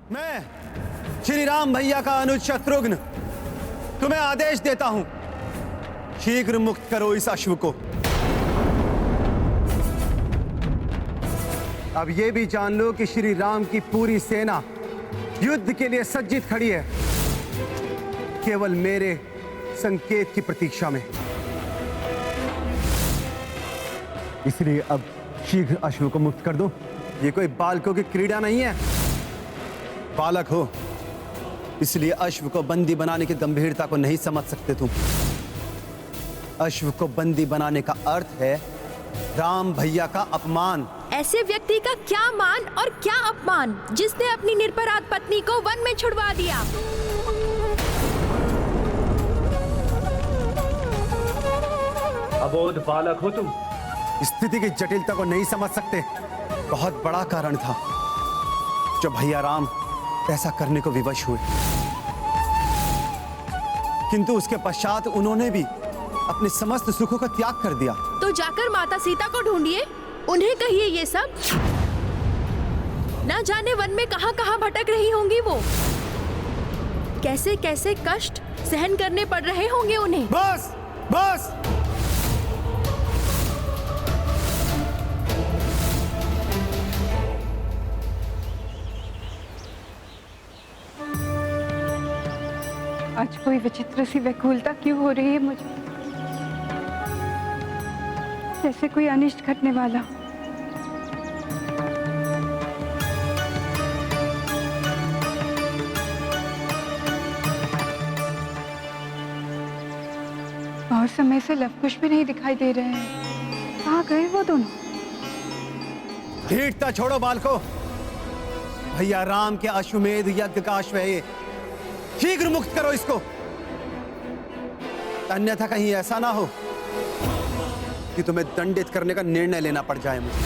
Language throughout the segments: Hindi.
मैं श्री राम भैया का अनुज शत्रुघ्न तुम्हें आदेश देता हूं, शीघ्र मुक्त करो इस अश्व को। अब यह भी जान लो कि श्री राम की पूरी सेना युद्ध के लिए सज्जित खड़ी है, केवल मेरे संकेत की प्रतीक्षा में। इसलिए अब शीघ्र अश्व को मुक्त कर दो। ये कोई बालकों की क्रीड़ा नहीं है। बालक हो इसलिए अश्व को बंदी बनाने की गंभीरता को नहीं समझ सकते तुम। अश्व को बंदी बनाने का अर्थ है राम भैया का अपमान। ऐसे व्यक्ति का क्या मान और क्या अपमान, जिसने अपनी निरपराध पत्नी को वन में छुड़वा दिया। अबोध बालक हो तुम। स्थिति की जटिलता को नहीं समझ सकते। बहुत बड़ा कारण था जो भैया राम ऐसा करने को विवश हुए, किंतु उसके पश्चात उन्होंने भी अपने समस्त सुखों का त्याग कर दिया। तो जाकर माता सीता को ढूंढिए, उन्हें कहिए ये सब। ना जाने वन में कहां कहां भटक रही होंगी वो, कैसे कैसे कष्ट सहन करने पड़ रहे होंगे उन्हें। बस बस, आज कोई विचित्र सी व्याकुलता क्यों हो रही है मुझे, जैसे कोई अनिष्ट घटने वाला। बहुत समय से लवकुश भी नहीं दिखाई दे रहे हैं। कहाँ गए वो दोनों? ढीठता छोड़ो बालको। भैया राम के अश्वमेध यज्ञ का अश्व है ये, शीघ्र मुक्त करो इसको, अन्यथा कहीं ऐसा ना हो कि तुम्हें दंडित करने का निर्णय लेना पड़ जाए मुझे।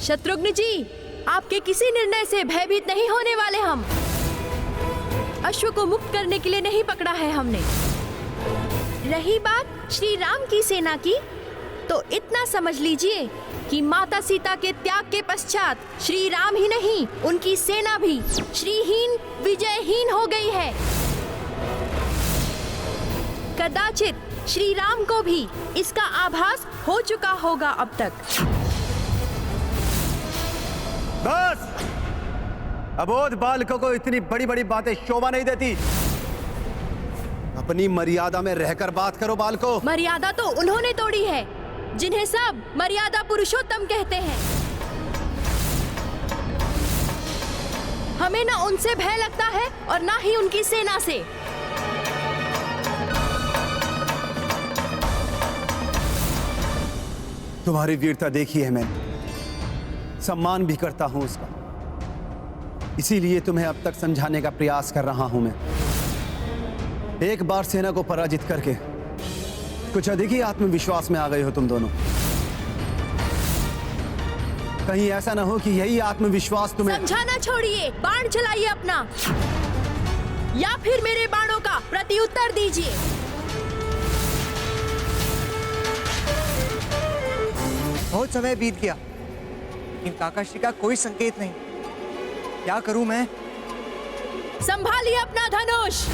शत्रुघ्न जी, आपके किसी निर्णय से भयभीत नहीं होने वाले हम। अश्व को मुक्त करने के लिए नहीं पकड़ा है हमने। रही बात श्री राम की सेना की, तो इतना समझ लीजिए कि माता सीता के त्याग के पश्चात श्री राम ही नहीं, उनकी सेना भी श्रीहीन विजयहीन हो गई है। कदाचित श्री राम को भी इसका आभास हो चुका होगा अब तक। बस, अबोध बालकों को इतनी बड़ी बड़ी बातें शोभा नहीं देती। अपनी मर्यादा में रहकर बात करो बालको। मर्यादा तो उन्होंने तोड़ी है जिन्हें सब मर्यादा पुरुषोत्तम कहते हैं। हमें ना उनसे भय लगता है और ना ही उनकी सेना से। तुम्हारी वीरता देखी है मैंने, सम्मान भी करता हूं उसका, इसीलिए तुम्हें अब तक समझाने का प्रयास कर रहा हूं मैं। एक बार सेना को पराजित करके कुछ अधिक ही आत्मविश्वास में आ गए हो तुम दोनों। कहीं ऐसा ना हो कि यही आत्मविश्वास तुम्हें। समझाना छोड़िए, बाण चलाइए अपना, या फिर मेरे बाणों का प्रत्युत्तर दीजिए। बहुत समय बीत गया, लेकिन काकाश्री का कोई संकेत नहीं। क्या करूं मैं? संभालिए अपना धनुष।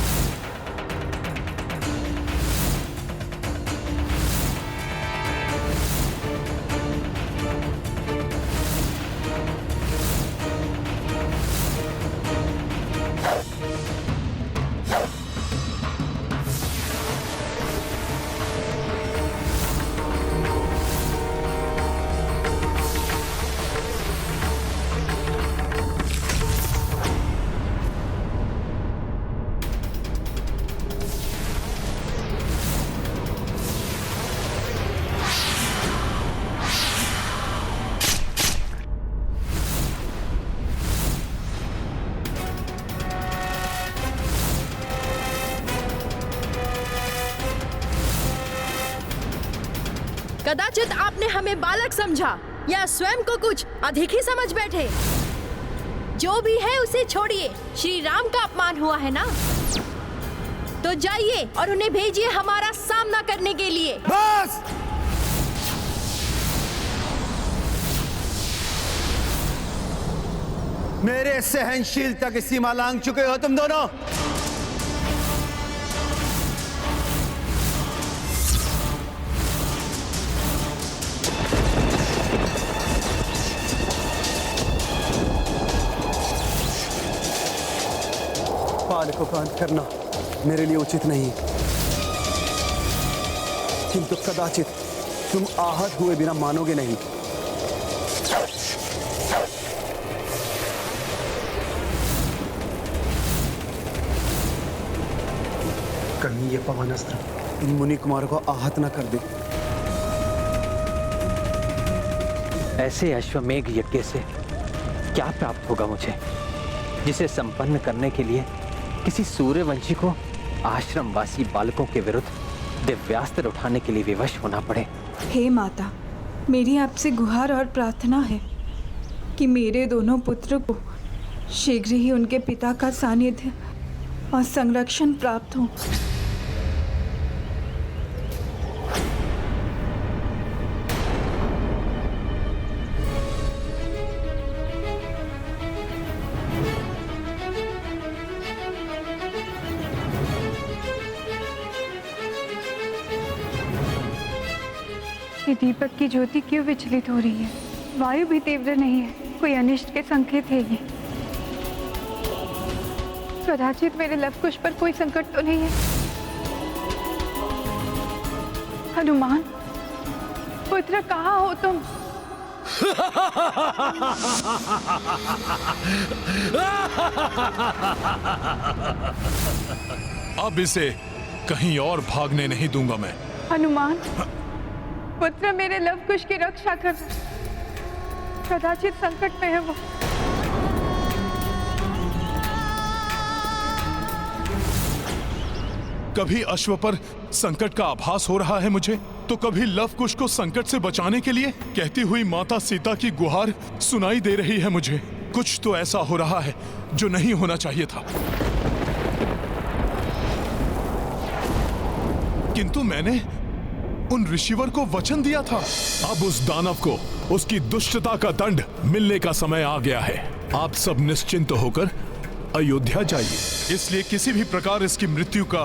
कदाचित आपने हमें बालक समझा या स्वयं को कुछ अधिक ही समझ बैठे। जो भी है उसे छोड़िए, श्री राम का अपमान हुआ है ना, तो जाइए और उन्हें भेजिए हमारा सामना करने के लिए। बस! मेरे सहनशीलता की सीमा लांघ चुके हो तुम दोनों। बाल को बांध करना मेरे लिए उचित नहीं है, किंतु कदाचित तुम आहत हुए बिना मानोगे नहीं। कहीं ये पवन अस्त्र इन मुनि कुमार को आहत ना कर दे। ऐसे अश्वमेघ यज्ञ से क्या प्राप्त होगा मुझे, जिसे संपन्न करने के लिए किसी सूर्यवंशी को आश्रमवासी बालकों के विरुद्ध दिव्यास्त्र उठाने के लिए विवश होना पड़े। हे माता, मेरी आपसे गुहार और प्रार्थना है कि मेरे दोनों पुत्र को शीघ्र ही उनके पिता का सानिध्य और संरक्षण प्राप्त हो। ये दीपक की ज्योति क्यों विचलित हो रही है? वायु भी तीव्र नहीं है, कोई अनिष्ट के संकेत है ये। कदाचित मेरे लवकुश पर कोई संकट तो नहीं है। हनुमान पुत्र, कहाँ हो तुम? अब इसे कहीं और भागने नहीं दूंगा मैं। हनुमान पुत्र, मेरे लवकुश की रक्षा कर, कदाचित संकट में है वो। कभी अश्व पर संकट का आभास हो रहा है मुझे, तो कभी लवकुश को संकट से बचाने के लिए कहती हुई माता सीता की गुहार सुनाई दे रही है मुझे। कुछ तो ऐसा हो रहा है जो नहीं होना चाहिए था। किंतु मैंने उन ऋषिवर को वचन दिया था। अब उस दानव को उसकी दुष्टता का दंड मिलने का समय आ गया है। आप सब निश्चिंत होकर अयोध्या जाइए। इसलिए किसी भी प्रकार इसकी मृत्यु का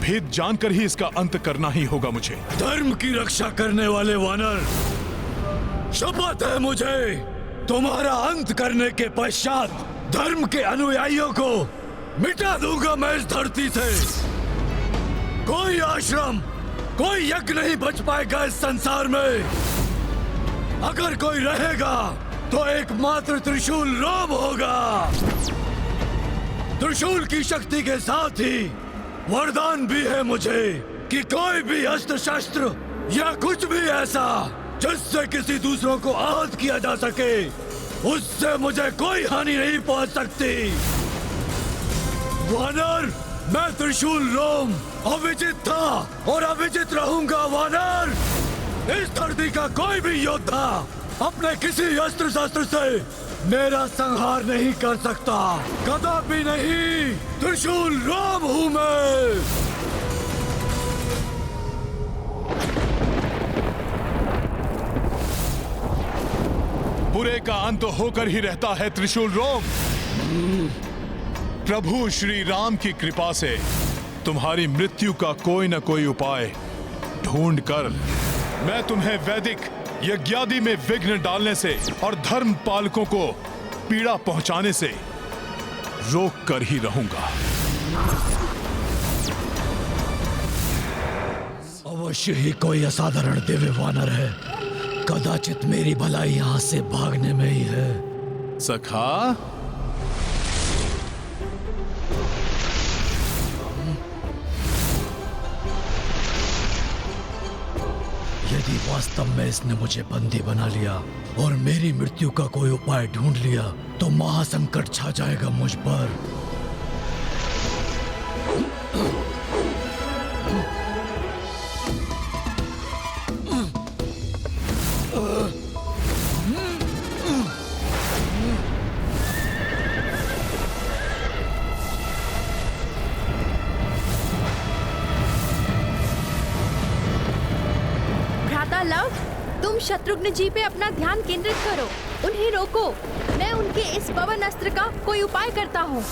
भेद जानकर ही इसका अंत करना ही होगा मुझे। धर्म की रक्षा करने वाले वानर, शपथ है मुझे, तुम्हारा अंत करने के पश्चात धर्म के अनुयायियों को मिटा दूंगा मैं इस धरती से। कोई आश्रम, कोई यज्ञ नहीं बच पाएगा इस संसार में। अगर कोई रहेगा तो एकमात्र त्रिशूल रोम होगा। त्रिशूल की शक्ति के साथ ही वरदान भी है मुझे कि कोई भी अस्त्र शस्त्र या कुछ भी ऐसा जिससे किसी दूसरों को आहत किया जा सके, उससे मुझे कोई हानि नहीं पहुंच सकती। वानर, मैं त्रिशूल रोम अविजित था और अविजित रहूंगा। वानर, इस धरती का कोई भी योद्धा अपने किसी अस्त्र शस्त्र से मेरा संहार नहीं कर सकता, कदापि नहीं। त्रिशूल रोम हूं मैं। बुरे का अंत होकर ही रहता है त्रिशूल रोम। प्रभु श्री राम की कृपा से तुम्हारी मृत्यु का कोई न कोई उपाय ढूंढकर मैं तुम्हें वैदिक यज्ञादि में विघ्न डालने से और धर्म पालकों को पीड़ा पहुंचाने से रोक कर ही रहूंगा। अवश्य ही कोई असाधारण दिव्य वानर है। कदाचित मेरी भलाई यहाँ से भागने में ही है। सखा, यदि वास्तव में इसने मुझे बंदी बना लिया और मेरी मृत्यु का कोई उपाय ढूंढ लिया तो महासंकट छा जाएगा मुझ पर। लव, तुम शत्रुघ्न जी पे अपना ध्यान केंद्रित करो। उन्हें रोको, मैं उनके इस पवन अस्त्र का कोई उपाय करता हूँ।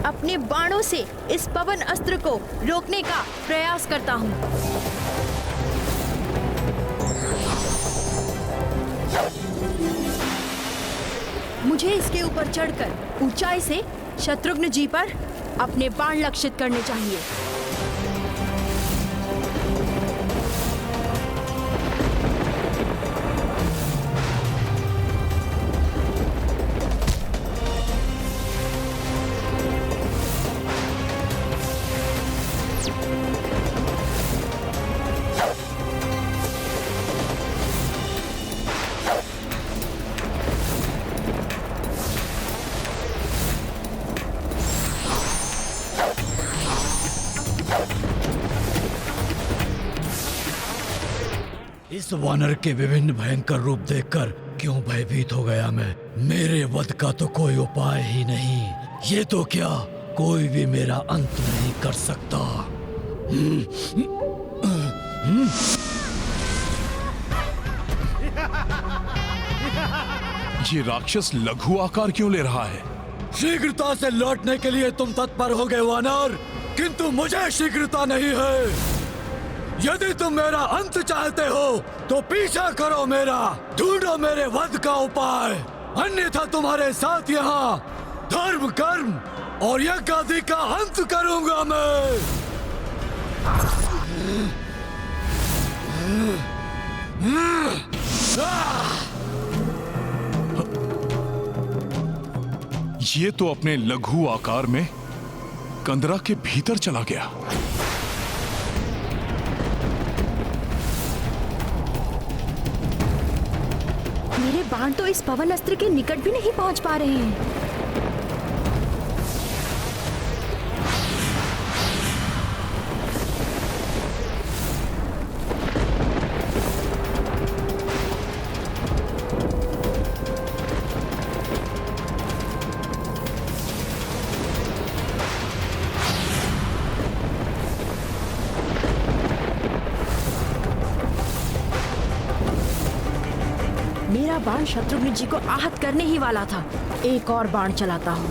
अपने बाणों से इस पवन अस्त्र को रोकने का प्रयास करता हूँ। मुझे इसके ऊपर चढ़कर ऊंचाई से शत्रुघ्न जी पर अपने बाण लक्षित करने चाहिए। इस वानर के विभिन्न भयंकर रूप देखकर क्यों भयभीत हो गया मैं। मेरे वध का तो कोई उपाय ही नहीं। ये तो क्या, कोई भी मेरा अंत नहीं कर सकता। ये राक्षस लघु आकार क्यों ले रहा है? शीघ्रता से लौटने के लिए तुम तत्पर हो गए वानर, किंतु मुझे शीघ्रता नहीं है। यदि तुम मेरा अंत चाहते हो तो पीछा करो मेरा, ढूंढो मेरे वध का उपाय, अन्यथा तुम्हारे साथ यहाँ धर्म कर्म और यज्ञ आदि का अंत करूंगा मैं। ये तो अपने लघु आकार में कंदरा के भीतर चला गया। मेरे बाण तो इस पवन अस्त्र के निकट भी नहीं पहुंच पा रहे हैं। मेरा बाण शत्रुघ्न जी को आहत करने ही वाला था। एक और बाण चलाता हूँ।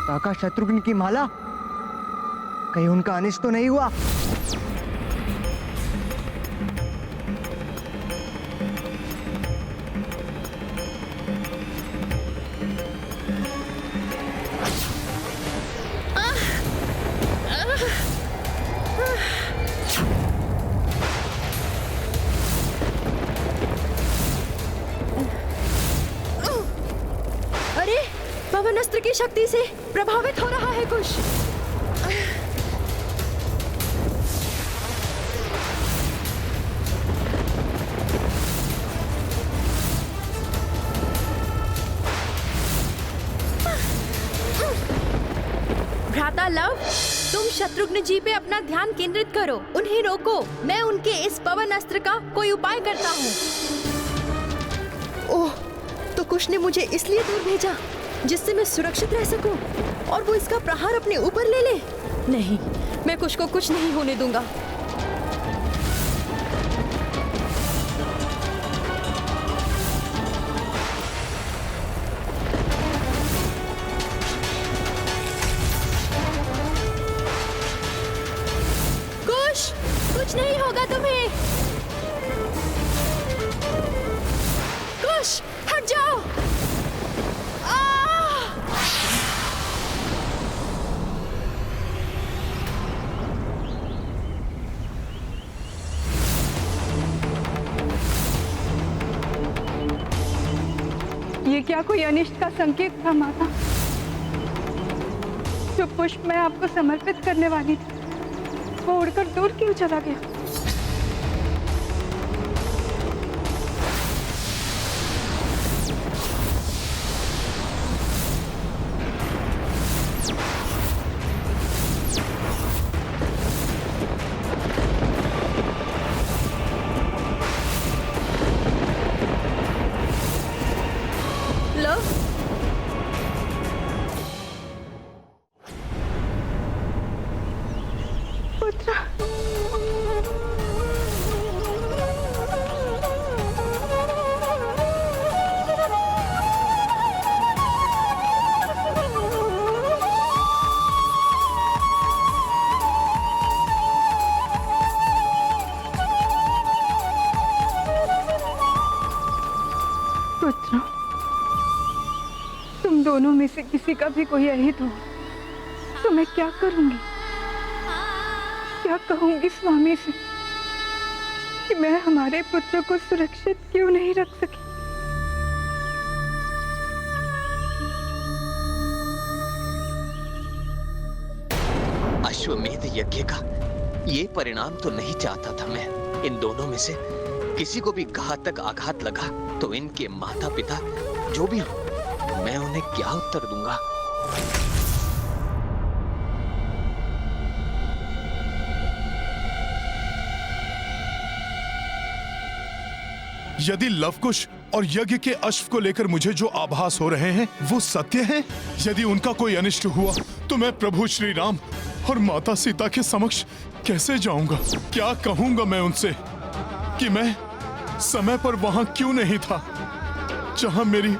काका, शत्रुघ्न की माला, कहीं उनका अनिष्ट तो नहीं हुआ? अरे, पवन अस्त्र की शक्ति से प्रभावित हो रहा है कुश। भ्राता लव, तुम शत्रुघ्न जी पे अपना ध्यान केंद्रित करो, उन्हें रोको। मैं उनके इस पवन अस्त्र का कोई उपाय करता हूँ। ओह, तो कुश ने मुझे इसलिए दूर भेजा जिससे मैं सुरक्षित रह सकूं, और वो इसका प्रहार अपने ऊपर ले ले। नहीं, मैं कुश को कुछ नहीं होने दूंगा। कुश, कुछ नहीं होगा तुम्हें। कुश, हट जाओ। ये क्या कोई अनिष्ट का संकेत था माता? जो पुष्प मैं आपको समर्पित करने वाली थी वो उड़कर दूर क्यों चला गया? पुत्रों, तुम दोनों में से किसी का भी कोई अहित हो तो मैं क्या करूंगी? क्या कहूंगी स्वामी से कि मैं हमारे पुत्र को सुरक्षित क्यों नहीं रख सकी? अश्वमेध यज्ञ का ये परिणाम तो नहीं चाहता था मैं। इन दोनों में से किसी को भी घातक आघात लगा तो इनके माता पिता जो भी हो, मैं उन्हें क्या उत्तर दूंगा? यदि लवकुश और यज्ञ के अश्व को लेकर मुझे जो आभास हो रहे हैं वो सत्य हैं, यदि उनका कोई अनिष्ट हुआ तो मैं प्रभु श्री राम और माता सीता के समक्ष कैसे जाऊंगा? क्या कहूंगा मैं उनसे कि मैं समय पर वहां क्यों नहीं था जहां मेरी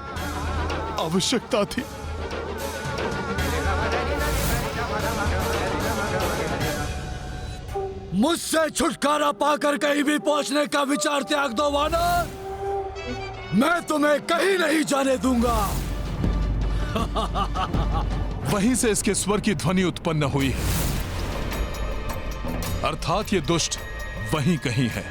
आवश्यकता थी? मुझसे छुटकारा पाकर कहीं भी पहुंचने का विचार त्याग दो वानर, मैं तुम्हें कहीं नहीं जाने दूंगा। वहीं से इसके स्वर की ध्वनि उत्पन्न हुई है, अर्थात ये दुष्ट वहीं कहीं है।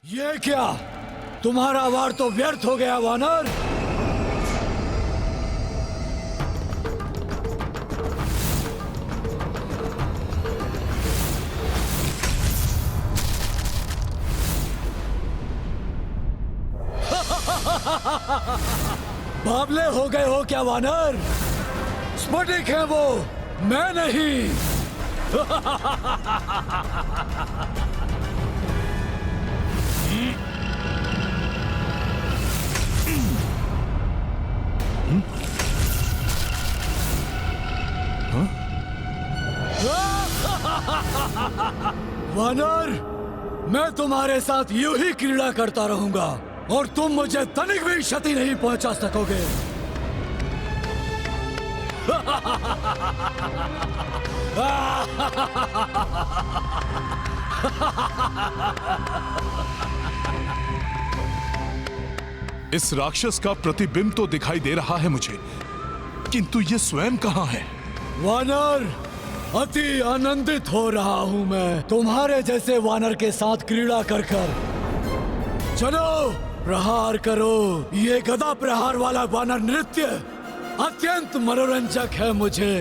ये क्या, तुम्हारा वार तो व्यर्थ हो गया वानर। बावले हो गए हो क्या वानर? स्फटिक है वो, मैं नहीं। वानर, मैं तुम्हारे साथ यूं ही क्रीड़ा करता रहूंगा और तुम मुझे तनिक भी क्षति नहीं पहुंचा सकोगे। इस राक्षस का प्रतिबिंब तो दिखाई दे रहा है मुझे, किंतु ये स्वयं कहाँ है? वानर, अति आनंदित हो रहा हूं मैं तुम्हारे जैसे वानर के साथ क्रीड़ा कर कर। चलो प्रहार करो। ये गदा प्रहार वाला वानर नृत्य अत्यंत मनोरंजक है मुझे।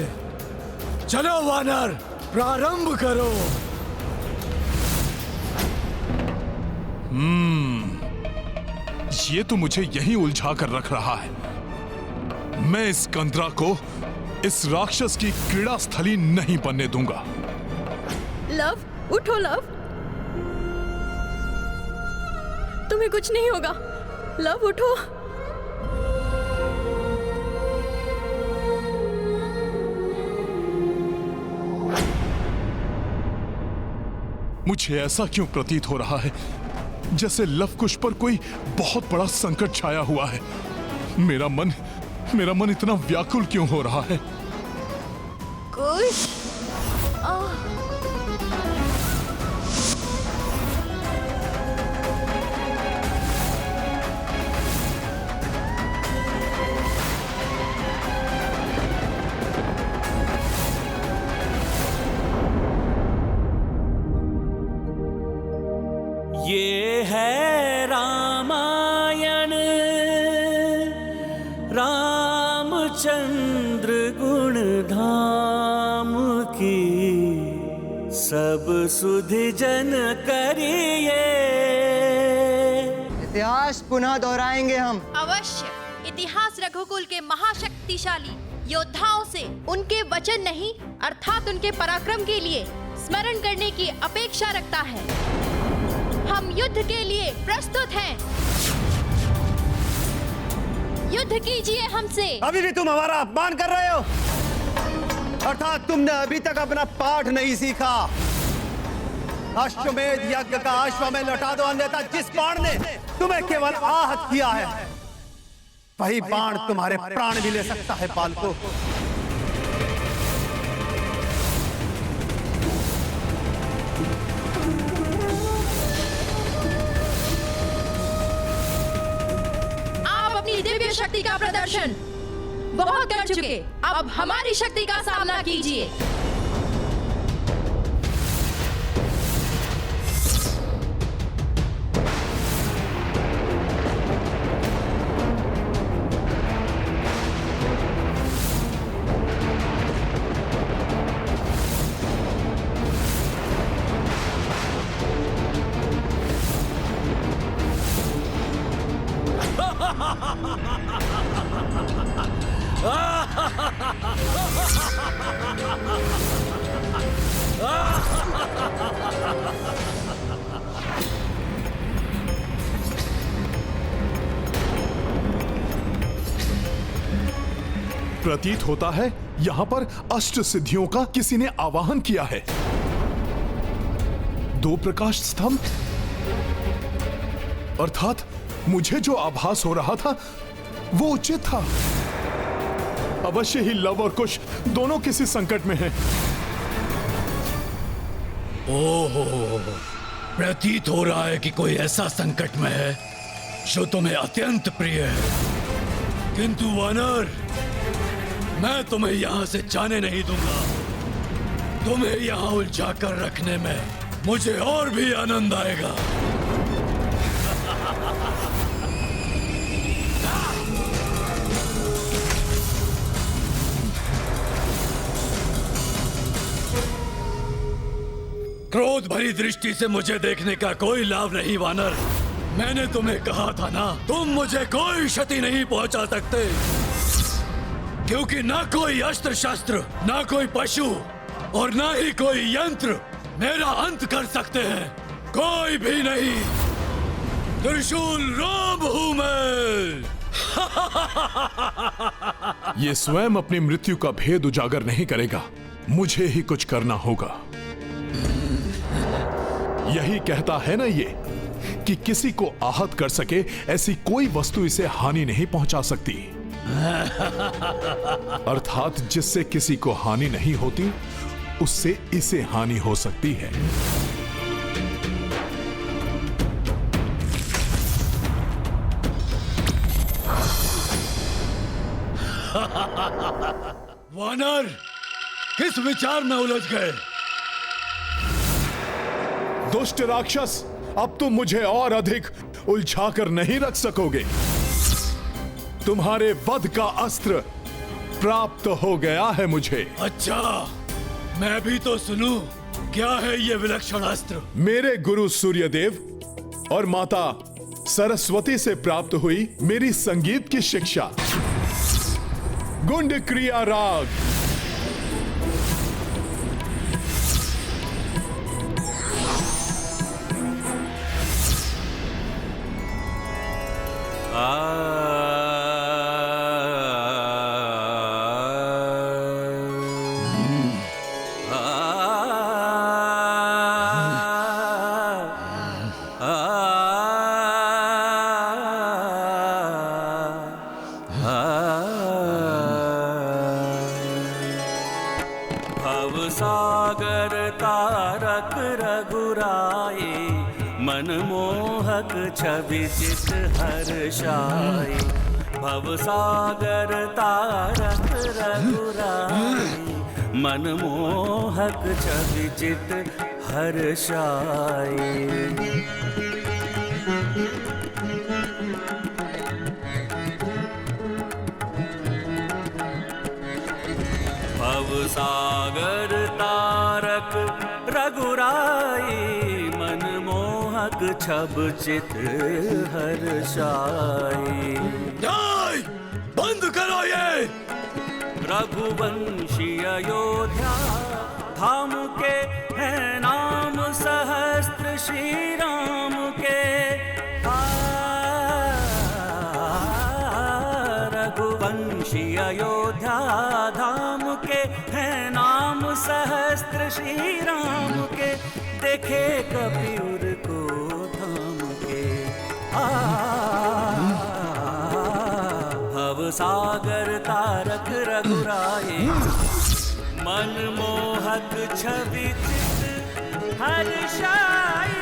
चलो वानर, प्रारंभ करो। ये तो मुझे यहीं उलझा कर रख रहा है। मैं इस कंदरा को इस राक्षस की क्रीड़ा स्थली नहीं बनने दूंगा। लव, उठो लव, तुम्हें कुछ नहीं होगा। लव उठो। मुझे ऐसा क्यों प्रतीत हो रहा है जैसे लवकुश पर कोई बहुत बड़ा संकट छाया हुआ है। मेरा मन इतना व्याकुल क्यों हो रहा है? कुश, ये है रामायण, रामचंद्र गुण धाम की, सब सुधि जन करिए। इतिहास पुनः दोहराएंगे हम। अवश्य। इतिहास रघुकुल के महाशक्तिशाली योद्धाओं से उनके वचन नहीं अर्थात उनके पराक्रम के लिए स्मरण करने की अपेक्षा रखता है। हम युद्ध के लिए प्रस्तुत हैं। युद्ध कीजिए हमसे। अभी भी तुम हमारा अपमान कर रहे हो, अर्थात तुमने अभी तक अपना पाठ नहीं सीखा। अश्वमेध यज्ञ का अश्वमेध लौटा दो, अन्यथा जिस बाण ने तुम्हें केवल आहत किया है वही बाण तुम्हारे प्राण भी ले सकता है बालको। आप अपनी दिव्य शक्ति का प्रदर्शन बहुत कर चुके, अब हमारी शक्ति का सामना कीजिए। प्रतीत होता है यहां पर अष्ट सिद्धियों का किसी ने आवाहन किया है। 2 प्रकाश स्तंभ, अर्थात मुझे जो आभास हो रहा था वो उचित था। अवश्य ही लव और कुश दोनों किसी संकट में हैं। ओहो, प्रतीत हो रहा है कि कोई ऐसा संकट में है जो तुम्हें अत्यंत प्रिय है। किंतु वानर, मैं तुम्हें यहां से जाने नहीं दूंगा। तुम्हें यहां उलझा कर रखने में मुझे और भी आनंद आएगा। क्रोध भरी दृष्टि से मुझे देखने का कोई लाभ नहीं वानर। मैंने तुम्हें कहा था ना, तुम मुझे कोई क्षति नहीं पहुंचा सकते, क्योंकि ना कोई अस्त्र शस्त्र, ना कोई पशु और ना ही कोई यंत्र मेरा अंत कर सकते हैं। कोई भी नहीं। त्रिशूल राम हूं मैं। ये स्वयं अपनी मृत्यु का भेद उजागर नहीं करेगा, मुझे ही कुछ करना होगा। यही कहता है ना ये कि किसी को आहत कर सके ऐसी कोई वस्तु इसे हानि नहीं पहुंचा सकती। अर्थात जिससे किसी को हानि नहीं होती उससे इसे हानि हो सकती है। वानर, किस विचार में उलझ गए? दुष्ट राक्षस, अब तुम मुझे और अधिक उलझा कर नहीं रख सकोगे। तुम्हारे वध का अस्त्र प्राप्त हो गया है मुझे। अच्छा, मैं भी तो सुनूं, क्या है ये विलक्षण अस्त्र? मेरे गुरु सूर्यदेव और माता सरस्वती से प्राप्त हुई मेरी संगीत की शिक्षा, गुंड क्रिया राग। भवसागर तारक रघुराए, मनमोहक छवि चित हर्षाए। भवसागर तारक रघुराए, मनमोहक छवि चित हर्षाए। भवसागर तारक रघुराई, मनमोहक छब चित हर्षाई। नहीं, बंद करो ये। रघुवंशी अयोध्या धाम के हैं श्री राम के रघुवंशी अयोध्या धाम के हैं नाम सहस्त्र श्री राम के देखे कपिउर को धाम के भव सागर तारक रघुराए मनमोहक छवि चित हर्षाई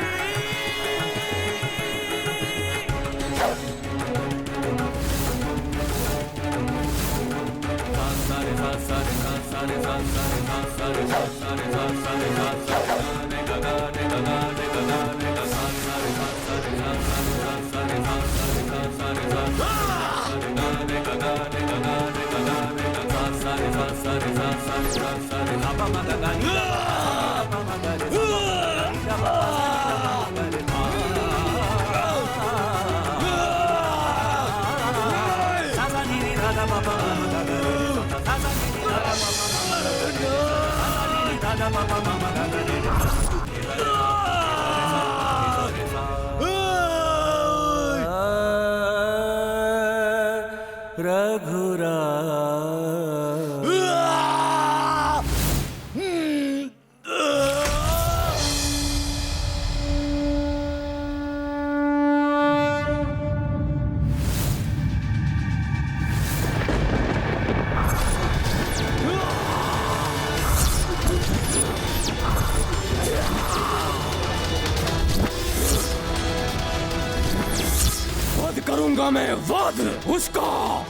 करूंगा मैं वध उसका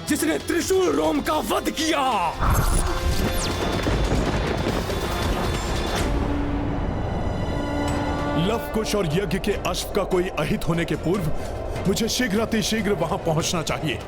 जिसने त्रिशूल रोम का वध किया। लव कुश और यज्ञ के अश्व का कोई अहित होने के पूर्व मुझे शीघ्र अतिशीघ्र वहां पहुंचना चाहिए।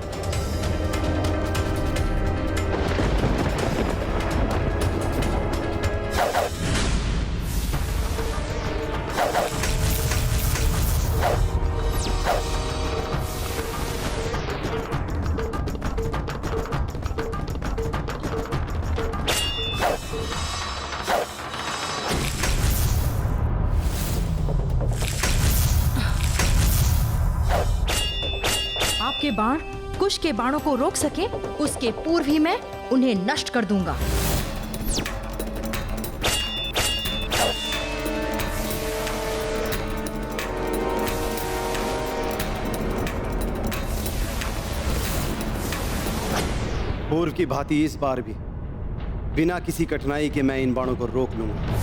आपके बाण कुश के बाणों को रोक सके उसके पूर्व ही मैं उन्हें नष्ट कर दूंगा। पूर्व की भांति इस बार भी बिना किसी कठिनाई के मैं इन बाणों को रोक लूंगा।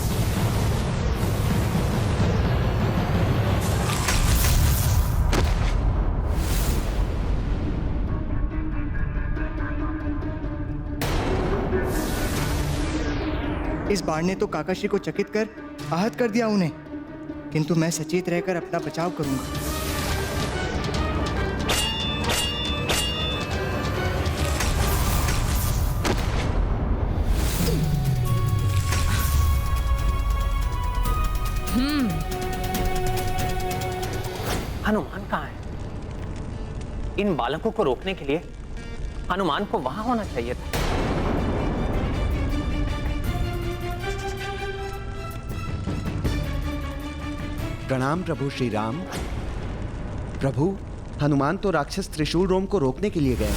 इस बाण ने तो काकाशी को चकित कर आहत कर दिया उन्हें, किंतु मैं सचेत रहकर अपना बचाव करूंगा। हनुमान कहाँ है? इन बालकों को रोकने के लिए हनुमान को वहां होना चाहिए था। प्रणाम प्रभु श्री राम। प्रभु, हनुमान तो राक्षस त्रिशूल रोम को रोकने के लिए गए,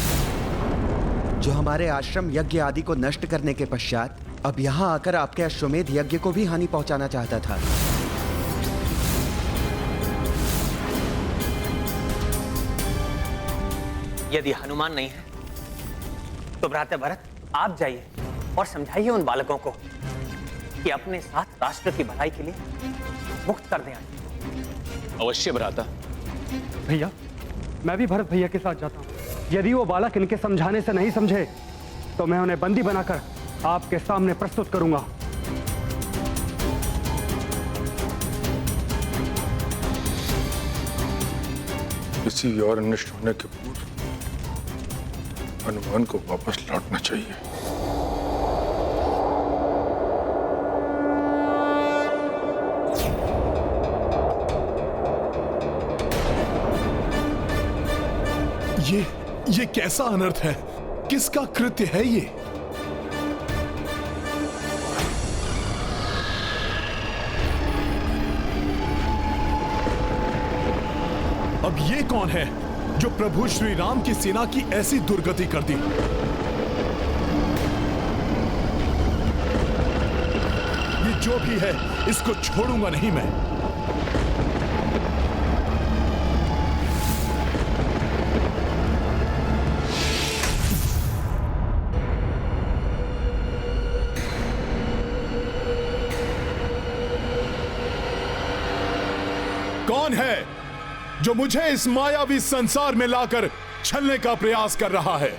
जो हमारे आश्रम यज्ञ आदि को नष्ट करने के पश्चात अब यहाँ आकर आपके अश्वमेध यज्ञ को भी हानि पहुंचाना चाहता था। यदि हनुमान नहीं है तो भ्राता भरत आप जाइए और समझाइए उन बालकों को कि अपने साथ राष्ट्र की भलाई के लिए मुक्त कर दें। अवश्य भ्राता। भैया, मैं भी भरत भैया के साथ जाता हूँ। यदि वो बालक इनके समझाने से नहीं समझे तो मैं उन्हें बंदी बनाकर आपके सामने प्रस्तुत करूंगा। किसी और अनिष्ट होने के पूर्व हनुमान को वापस लौटना चाहिए। ये कैसा अनर्थ है? किसका कृत्य है ये? अब ये कौन है जो प्रभु श्री राम की सेना की ऐसी दुर्गति कर दी? ये जो भी है, इसको छोड़ूंगा नहीं मैं। कौन है जो मुझे इस मायावी संसार में लाकर छलने का प्रयास कर रहा है?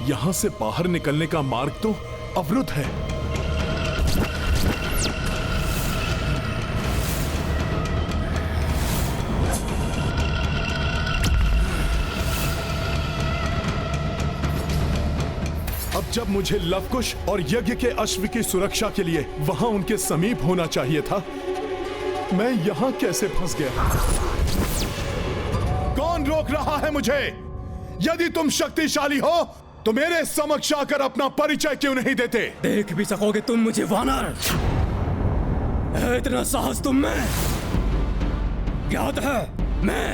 यहां से बाहर निकलने का मार्ग तो अवरुद्ध है। अब जब मुझे लवकुश और यज्ञ के अश्व की सुरक्षा के लिए वहां उनके समीप होना चाहिए था, मैं यहां कैसे फंस गया? कौन रोक रहा है मुझे? यदि तुम शक्तिशाली हो तो मेरे समक्ष आकर अपना परिचय क्यों नहीं देते? देख भी सकोगे तुम मुझे वानर? है इतना साहस तुम में? ज्ञात है मैं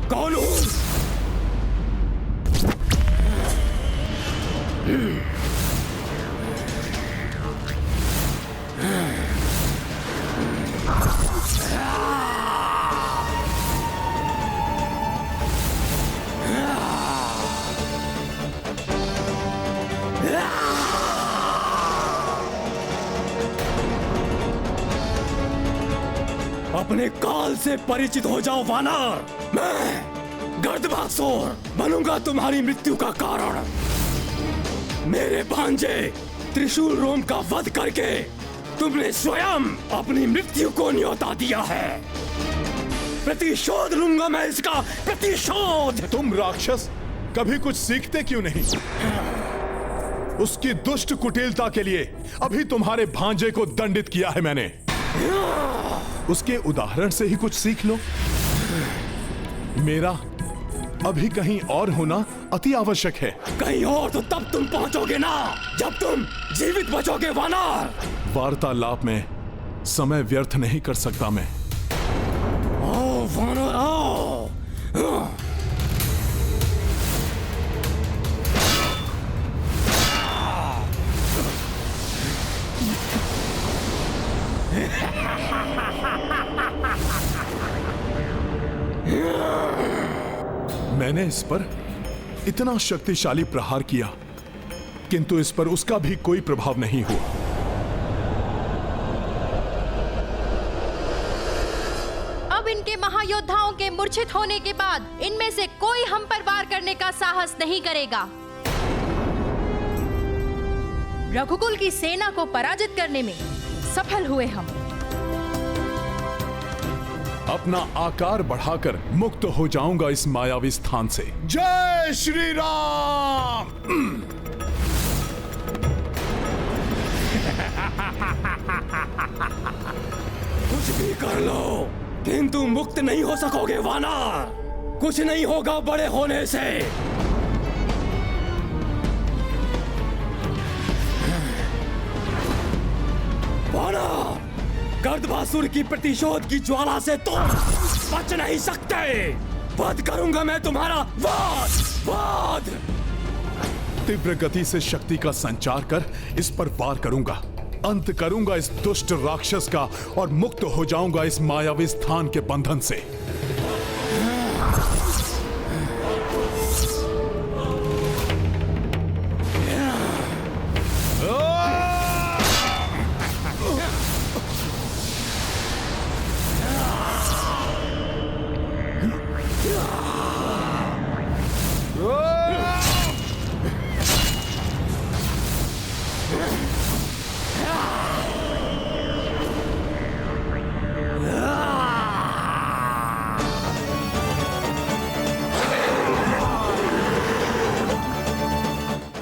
कौन हूं? अपने काल से परिचित हो जाओ वानर। मैं गर्दभासुर बनूंगा तुम्हारी मृत्यु का कारण। मेरे भांजे त्रिशूल रोम का वध करके तुमने स्वयं अपनी मृत्यु को न्योता दिया है। प्रतिशोध लूंगा मैं इसका, प्रतिशोध। तुम राक्षस कभी कुछ सीखते क्यों नहीं? उसकी दुष्ट कुटिलता के लिए अभी तुम्हारे भांजे को दंडित किया है मैंने। उसके उदाहरण से ही कुछ सीख लो। मेरा अभी कहीं और होना अति आवश्यक है। कहीं और तो तब तुम पहुंचोगे ना जब तुम जीवित बचोगे वानर। वार्तालाप में समय व्यर्थ नहीं कर सकता मैं। आओ वानर आओ। मैंने इस पर इतना शक्तिशाली प्रहार किया, किंतु इस पर उसका भी कोई प्रभाव नहीं हुआ। अब इनके महायोद्धाओं के मूर्छित होने के बाद इनमें से कोई हम पर वार करने का साहस नहीं करेगा। रघुकुल की सेना को पराजित करने में सफल हुए हम। अपना आकार बढ़ाकर मुक्त हो जाऊंगा इस मायावी स्थान से। जय श्री राम। कुछ भी कर लो किंतु मुक्त नहीं हो सकोगे वानर। कुछ नहीं होगा बड़े होने से। वानर, गर्दभासुर की प्रतिशोध की ज्वाला से तुम बच नहीं सकते। वध करूंगा मैं तुम्हारा। वध। तीव्र गति से शक्ति का संचार कर इस पर वार करूंगा। अंत करूंगा इस दुष्ट राक्षस का और मुक्त हो जाऊंगा इस मायावी स्थान के बंधन से।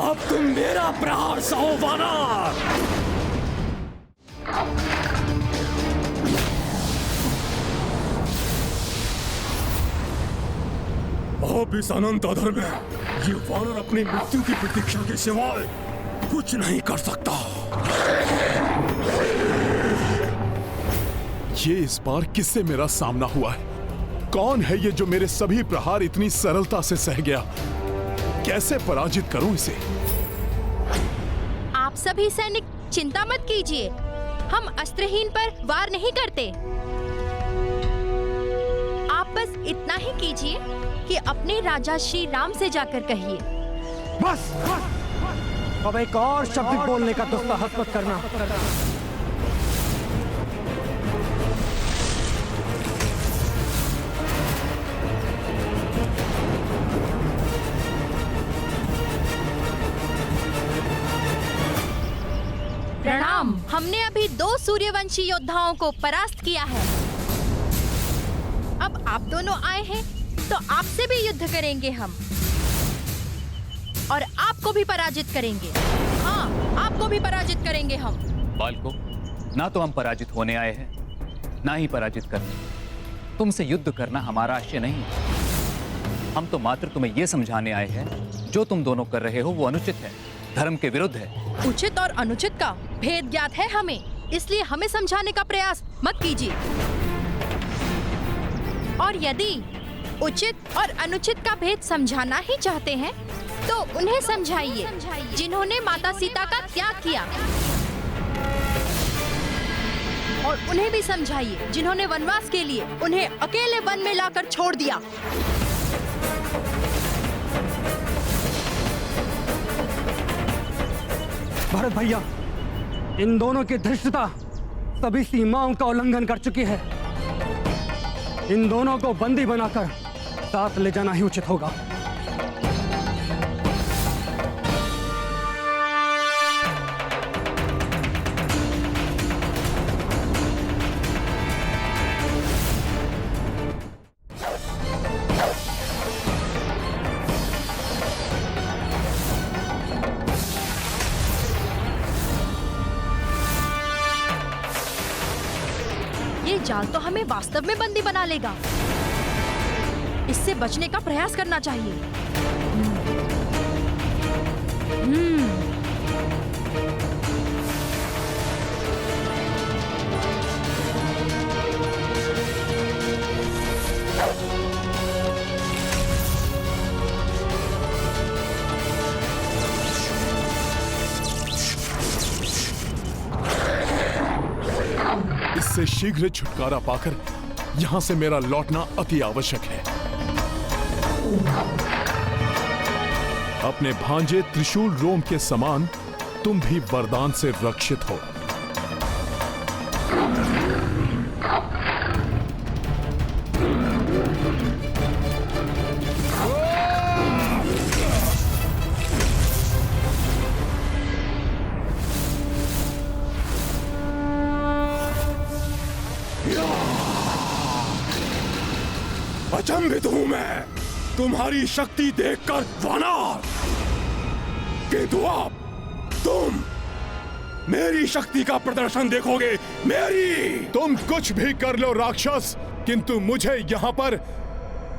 अब तुम मेरा प्रहार सहो वानर। अब इस अनंत अधर में ये वानर अपनी मृत्यु की प्रतीक्षा के सिवाय कुछ नहीं कर सकता। ये इस बार किससे मेरा सामना हुआ है? कौन है ये जो मेरे सभी प्रहार इतनी सरलता से सह गया? कैसे पराजित करूं इसे? आप सभी सैनिक चिंता मत कीजिए, हम अस्त्रहीन पर वार नहीं करते। आप बस इतना ही कीजिए कि अपने राजा श्री राम से जाकर कहिए। बस अब एक और शब्द बोलने का दुस्साहस मत करना। प्रणाम। हमने अभी 2 सूर्यवंशी योद्धाओं को परास्त किया है। अब आप दोनों आए हैं तो आपसे भी युद्ध करेंगे हम, और आपको भी पराजित करेंगे। हाँ, आपको भी पराजित करेंगे हम। बालको, ना तो हम पराजित होने आए हैं, ना ही पराजित करने। तुमसे युद्ध करना हमारा आशय नहीं है। हम तो मात्र तुम्हें यह समझाने आए हैं जो तुम दोनों कर रहे हो वो अनुचित है, धर्म के विरुद्ध है। उचित और अनुचित का भेद ज्ञात है हमें, इसलिए हमें समझाने का प्रयास मत कीजिए। और यदि उचित और अनुचित का भेद समझाना ही चाहते हैं तो उन्हें समझाइए जिन्होंने माता सीता का त्याग किया, और उन्हें भी समझाइए जिन्होंने वनवास के लिए उन्हें अकेले वन में लाकर छोड़ दिया। भरत भैया, इन दोनों की धृष्टता सभी सीमाओं का उल्लंघन कर चुकी है। इन दोनों को बंदी बनाकर साथ ले जाना ही उचित होगा। ये जाल तो हमें वास्तव में बंदी बना लेगा। इससे बचने का प्रयास करना चाहिए। इससे शीघ्र छुटकारा पाकर यहां से मेरा लौटना अति आवश्यक है। अपने भांजे त्रिशूल रोम के समान तुम भी वरदान से रक्षित हो। अचंभित हूं मैं तुम्हारी शक्ति देखकर वानर, किंतु अब तुम मेरी शक्ति का प्रदर्शन देखोगे। मेरी तुम कुछ भी कर लो राक्षस, किंतु मुझे यहाँ पर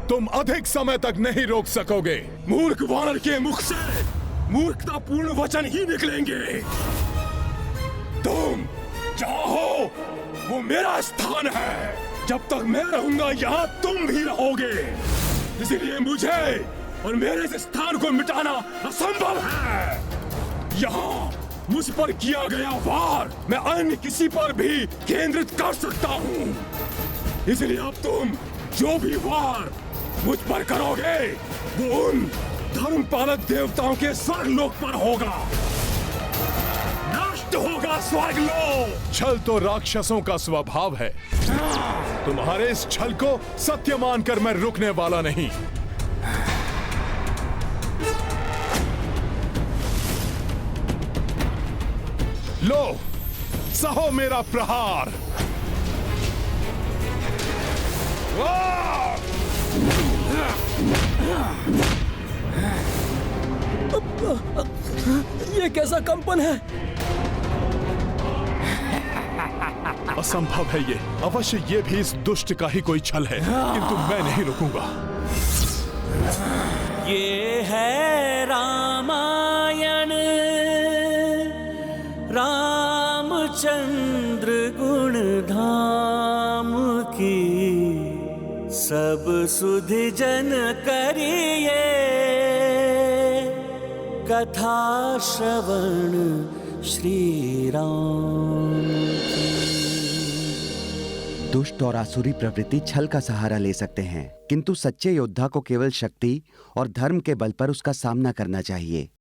तुम अधिक समय तक नहीं रोक सकोगे। मूर्ख वानर के मुख से मूर्खतापूर्ण वचन ही निकलेंगे। तुम चाहो वो मेरा स्थान है, जब तक मैं रहूंगा यहाँ तुम भी रहोगे। इसलिए मुझे और मेरे इस स्थान को मिटाना असंभव है। यहाँ मुझ पर किया गया वार मैं अन्य किसी पर भी केंद्रित कर सकता हूँ। इसलिए अब तुम जो भी वार मुझ पर करोगे वो उन धर्मपालक देवताओं के स्वर्गलोक पर होगा। नष्ट होगा स्वर्गलोक। छल तो राक्षसों का स्वभाव है। तुम्हारे इस छल को सत्य मानकर मैं रुकने वाला नहीं। लो, सहो मेरा प्रहार। ये कैसा कंपन है? असंभव है ये। अवश्य ये भी इस दुष्ट का ही कोई छल है, किंतु मैं नहीं रुकूंगा। ये है रामायण रामचंद्र गुण धाम की, सब सुधि जन करिए कथा श्रवण श्री राम की। दुष्ट और आसुरी प्रवृत्ति छल का सहारा ले सकते हैं, किंतु सच्चे योद्धा को केवल शक्ति और धर्म के बल पर उसका सामना करना चाहिए।